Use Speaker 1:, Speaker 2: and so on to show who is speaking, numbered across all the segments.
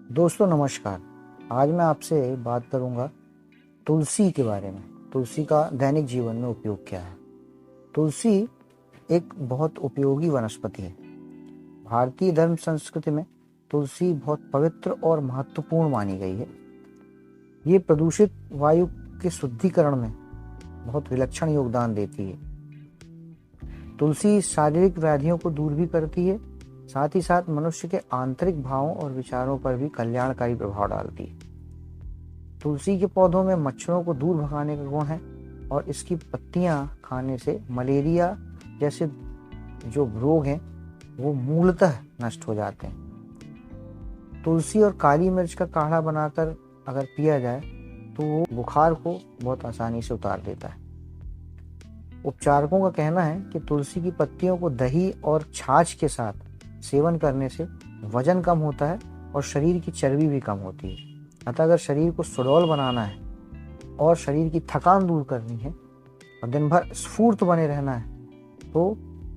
Speaker 1: दोस्तों नमस्कार। आज मैं आपसे बात करूंगा तुलसी के बारे में। तुलसी का दैनिक जीवन में उपयोग क्या है। तुलसी एक बहुत उपयोगी वनस्पति है। भारतीय धर्म संस्कृति में तुलसी बहुत पवित्र और महत्वपूर्ण मानी गई है। ये प्रदूषित वायु के शुद्धिकरण में बहुत विलक्षण योगदान देती है। तुलसी शारीरिक व्याधियों को दूर भी करती है, साथ ही साथ मनुष्य के आंतरिक भावों और विचारों पर भी कल्याणकारी प्रभाव डालती है। तुलसी के पौधों में मच्छरों को दूर भगाने का गुण है और इसकी पत्तियां खाने से मलेरिया जैसे जो रोग हैं वो मूलतः नष्ट हो जाते हैं। तुलसी और काली मिर्च का काढ़ा बनाकर अगर पिया जाए तो वो बुखार को बहुत आसानी से उतार देता है। उपचारकों का कहना है कि तुलसी की पत्तियों को दही और छाछ के साथ सेवन करने से वजन कम होता है और शरीर की चर्बी भी कम होती है। अतः अगर शरीर को सुडौल बनाना है और शरीर की थकान दूर करनी है और दिन भर स्फूर्त बने रहना है तो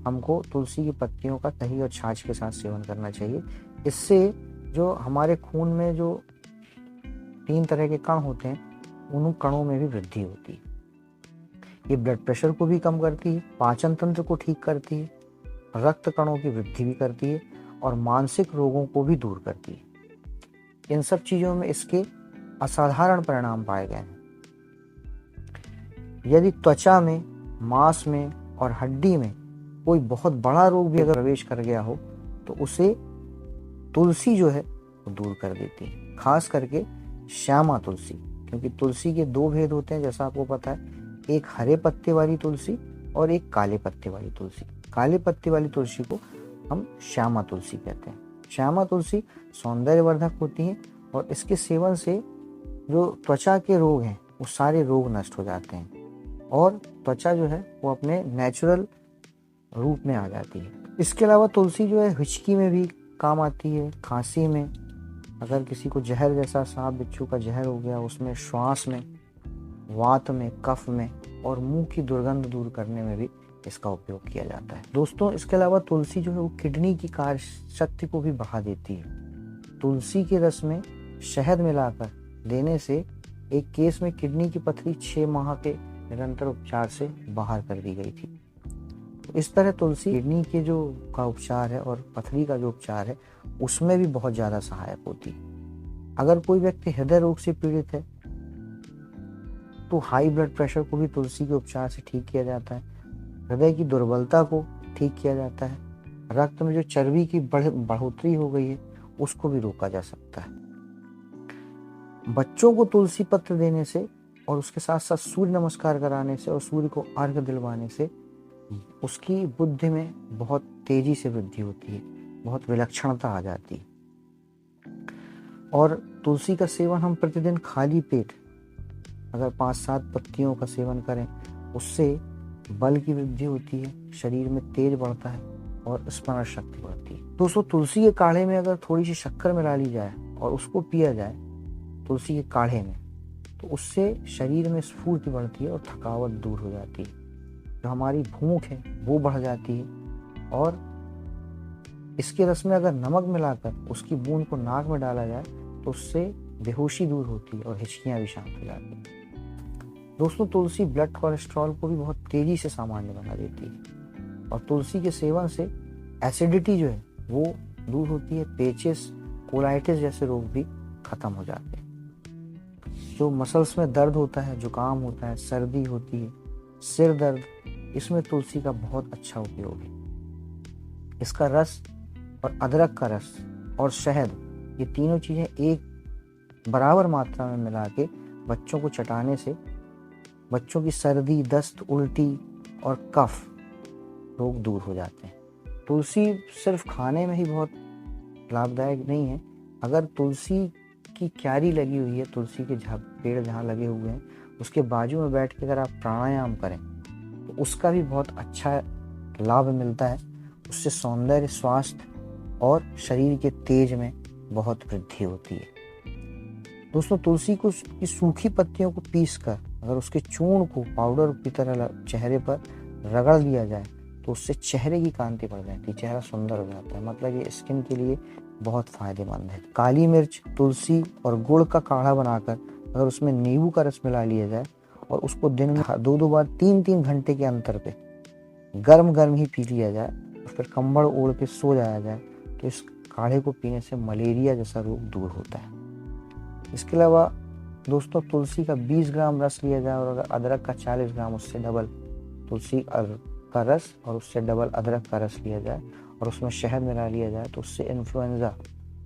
Speaker 1: हमको तुलसी की पत्तियों का दही और छाछ के साथ सेवन करना चाहिए। इससे जो हमारे खून में जो 3 तरह के कण होते हैं उन कणों में भी वृद्धि होती है। ये ब्लड प्रेशर को भी कम करती है, पाचन तंत्र को ठीक करती है, रक्त कणों की वृद्धि भी करती है और मानसिक रोगों को भी दूर करती है। इन सब चीजों में इसके असाधारण परिणाम पाए गए हैं। यदि त्वचा में, मांस में और हड्डी में कोई बहुत बड़ा रोग भी अगर प्रवेश कर गया हो तो उसे तुलसी जो है वो दूर कर देती है। खास करके श्यामा तुलसी, क्योंकि तुलसी के 2 भेद होते हैं जैसा आपको पता है, एक हरे पत्ते वाली तुलसी और एक काले पत्ते वाली तुलसी। काले पत्ते वाली तुलसी को हम श्यामा तुलसी कहते हैं। श्यामा तुलसी सौंदर्यवर्धक होती है और इसके सेवन से जो त्वचा के रोग हैं वो सारे रोग नष्ट हो जाते हैं और त्वचा जो है वो अपने नेचुरल रूप में आ जाती है। इसके अलावा तुलसी जो है हिचकी में भी काम आती है, खांसी में, अगर किसी को जहर जैसा सांप बिच्छू का जहर हो गया उसमें, श्वास में, वात में, कफ में और मुंह की दुर्गंध दूर करने में भी इसका उपयोग किया जाता है। दोस्तों इसके अलावा तुलसी जो है वो किडनी की कार्य शक्ति को भी बढ़ा देती है। तुलसी के रस में शहद मिलाकर देने से एक केस में किडनी की पथरी 6 माह के निरंतर उपचार से बाहर कर दी गई थी। तो इस तरह तुलसी किडनी के जो का उपचार है और पथरी का जो उपचार है उसमें भी बहुत ज्यादा सहायक होती है। अगर कोई व्यक्ति हृदय रोग से पीड़ित है तो हाई ब्लड प्रेशर को भी तुलसी के उपचार से ठीक किया जाता है। हृदय की दुर्बलता को ठीक किया जाता है। रक्त में जो चर्बी की बढ़ोतरी हो गई है उसको भी रोका जा सकता है। बच्चों को तुलसी पत्र देने से और उसके साथ साथ सूर्य नमस्कार कराने से और सूर्य को अर्घ्य दिलवाने से उसकी बुद्धि में बहुत तेजी से वृद्धि होती है, बहुत विलक्षणता आ जाती है। और तुलसी का सेवन हम प्रतिदिन खाली पेट अगर 5-7 पत्तियों का सेवन करें उससे बल की वृद्धि होती है, शरीर में तेज बढ़ता है और स्मरण शक्ति बढ़ती है। दोस्तों तुलसी के काढ़े में अगर थोड़ी सी शक्कर मिला ली जाए और उसको पिया जाए तुलसी के काढ़े में तो उससे शरीर में स्फूर्ति बढ़ती है और थकावट दूर हो जाती है। जो हमारी भूख है वो बढ़ जाती है और इसके रस में अगर नमक मिलाकर उसकी बूंद को नाक में डाला जाए तो उससे बेहोशी दूर होती है और हिचकियां भी शांत हो जाती है। दोस्तों तुलसी ब्लड कोलेस्ट्रॉल को भी बहुत तेजी से सामान्य बना देती है और तुलसी के सेवन से एसिडिटी जो है वो दूर होती है। पेचिस, कोलाइटिस जैसे रोग भी खत्म हो जाते हैं। जो मसल्स में दर्द होता है, जुकाम होता है, सर्दी होती है, सिर दर्द, इसमें तुलसी का बहुत अच्छा उपयोग है। इसका रस और अदरक का रस और शहद, ये तीनों चीजें एक बराबर मात्रा में मिला के बच्चों को चटाने से बच्चों की सर्दी, दस्त, उल्टी और कफ रोग दूर हो जाते हैं। तुलसी सिर्फ खाने में ही बहुत लाभदायक नहीं है। अगर तुलसी की क्यारी लगी हुई है, तुलसी के पेड़ जहाँ लगे हुए हैं उसके बाजू में बैठ के अगर आप प्राणायाम करें तो उसका भी बहुत अच्छा लाभ मिलता है। उससे सौंदर्य, स्वास्थ्य और शरीर के तेज में बहुत वृद्धि होती है। दोस्तों तुलसी को की सूखी पत्तियों को पीसकर अगर उसके चूर्ण को पाउडर की तरह चेहरे पर रगड़ दिया जाए तो उससे चेहरे की कांति बढ़ जाती है, चेहरा सुंदर हो जाता है। मतलब ये स्किन के लिए बहुत फायदेमंद है। काली मिर्च, तुलसी और गुड़ का काढ़ा बनाकर अगर उसमें नींबू का रस मिला लिया जाए और उसको दिन में 2-2 बार 3-3 घंटे के अंतर पे गर्म गर्म ही पी लिया जाए और फिर कंबल ओढ़ के सो जाया जाए तो इस काढ़े को पीने से मलेरिया जैसा रोग दूर होता है। इसके अलावा दोस्तों, तुलसी का 20 ग्राम रस लिया जाए और अगर अदरक का 40 ग्राम, उससे डबल तुलसी का रस और उससे डबल अदरक का रस लिया जाए और उसमें शहद मिला लिया जाए तो उससे इन्फ्लुएंजा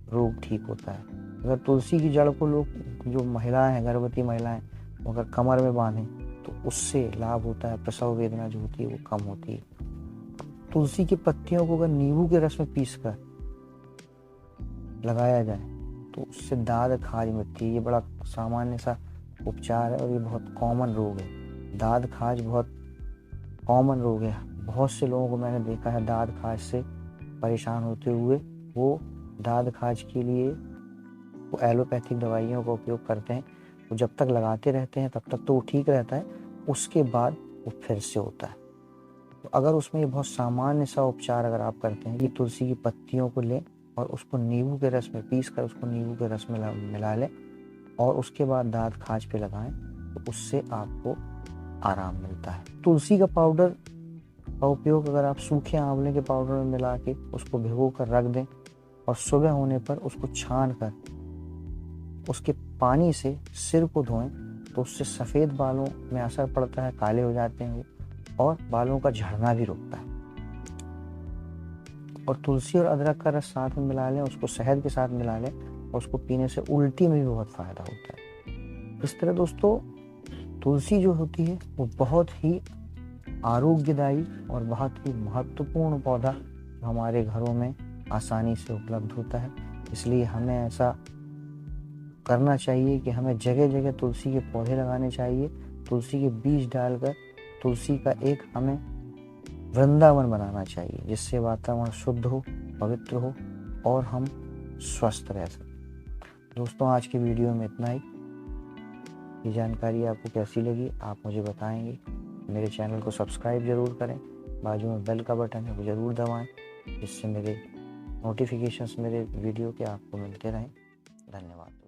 Speaker 1: रोग ठीक होता है। अगर तुलसी की जड़ को लोग, जो महिलाएं हैं, गर्भवती महिलाएं, अगर कमर में बांधें तो उससे लाभ होता है, प्रसव वेदना जो होती है वो कम होती है। तुलसी की पत्तियों को अगर नींबू के रस में पीस कर लगाया जाए तो उससे दाद खाज मिटती है। ये बड़ा सामान्य सा उपचार है और ये बहुत कॉमन रोग है। दाद खाज बहुत कॉमन रोग है। बहुत से लोगों को मैंने देखा है दाद खाज से परेशान होते हुए, वो दाद खाज के लिए वो एलोपैथिक दवाइयों का उपयोग करते हैं। वो जब तक लगाते रहते हैं तब तक तो वो ठीक रहता है, उसके बाद वो फिर से होता है। तो अगर उसमें ये बहुत सामान्य सा उपचार अगर आप करते हैं कि तुलसी की पत्तियों को लें और उसको नींबू के रस में पीस कर उसको नींबू के रस में मिला लें और उसके बाद दांत खाज पे लगाएं तो उससे आपको आराम मिलता है। तुलसी का पाउडर का उपयोग अगर आप सूखे आंवले के पाउडर में मिला के उसको भिगो कर रख दें और सुबह होने पर उसको छान कर उसके पानी से सिर को धोएं तो उससे सफ़ेद बालों में असर पड़ता है, काले हो जाते हैं वो, और बालों का झड़ना भी रुकता है। और तुलसी और अदरक का रस साथ में मिला लें, उसको शहद के साथ मिला लें और उसको पीने से उल्टी में भी बहुत फ़ायदा होता है। इस तरह दोस्तों, तुलसी जो होती है वो बहुत ही आरोग्यदायी और बहुत ही महत्वपूर्ण पौधा जो हमारे घरों में आसानी से उपलब्ध होता है। इसलिए हमें ऐसा करना चाहिए कि हमें जगह जगह तुलसी के पौधे लगाने चाहिए। तुलसी के बीज डालकर तुलसी का एक हमें वृंदावन बनाना चाहिए जिससे वातावरण शुद्ध हो, पवित्र हो और हम स्वस्थ रह सकें। दोस्तों, आज की वीडियो में इतना ही। ये जानकारी आपको कैसी लगी आप मुझे बताएंगे। मेरे चैनल को सब्सक्राइब ज़रूर करें, बाजू में बेल का बटन है वो ज़रूर दबाएं जिससे मेरे नोटिफिकेशंस मेरे वीडियो के आपको मिलते रहें। धन्यवाद।